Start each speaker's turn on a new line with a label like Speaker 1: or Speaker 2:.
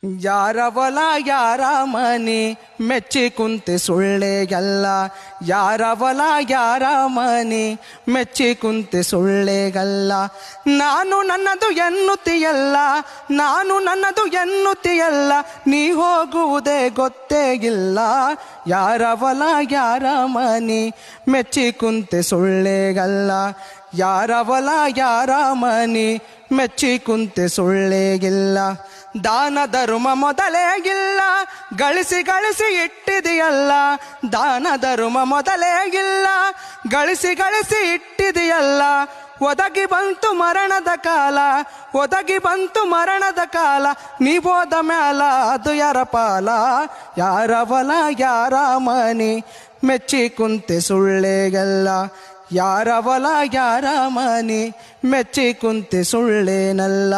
Speaker 1: ಯಾರ ಹೊಲ ಯಾರ ಮನೆ ಮೆಚ್ಚಿ ಕುಂತೆ ಸುಳ್ಳೆಗಲ್ಲ. ಯಾರ ಹೊಲ ಯಾರ ಮನೆ ಮೆಚ್ಚಿ ಕುಂತೆ ಸುಳ್ಳೆಗಲ್ಲ. ನಾನು ನನ್ನದು ಎನ್ನುತ್ತೀಯಲ್ಲ, ನಾನು ನನ್ನದು ಎನ್ನುತ್ತೀಯಲ್ಲ, ನೀ ಹೋಗುವುದೇ ಗೊತ್ತೇ ಇಲ್ಲ. ಯಾರ ಹೊಲ ಯಾರ ಮನೆ ಮೆಚ್ಚಿ ಕುಂತೆ ಸುಳ್ಳೆಗಲ್ಲ. ಯಾರ ಹೊಲ ಯಾರ ಮನೆ ಮೆಚ್ಚಿ ಕುಂತೆ ಸುಳ್ಳೇಗಿಲ್ಲ. ದಾನ ಧರ್ಮ ಮೊದಲೇ ಇಲ್ಲ, ಗಳಿಸಿ ಗಳಿಸಿ ಇಟ್ಟಿದೆಯಲ್ಲ. ದಾನ ಧರ್ಮ ಮೊದಲೇ ಇಲ್ಲ, ಗಳಿಸಿ ಗಳಿಸಿ ಇಟ್ಟಿದೆಯಲ್ಲ. ಒದಗಿ ಬಂತು ಮರಣದ ಕಾಲ, ಒದಗಿ ಬಂತು ಮರಣದ ಕಾಲ, ನೀವೋದ ಮ್ಯಾಲ ಅದು ಯಾರ ಪಾಲ. ಯಾರ ಹೊಲ ಯಾರ ಮನೆ ಮೆಚ್ಚಿ ಕುಂತೆ ಸುಳ್ಳೇಗಲ್ಲ. ಯಾರ ಹೊಲ ಯಾರ ಮನೆ ಮೆಚ್ಚಿ ಕುಂತೆ ಸುಳ್ಳೇನಲ್ಲ.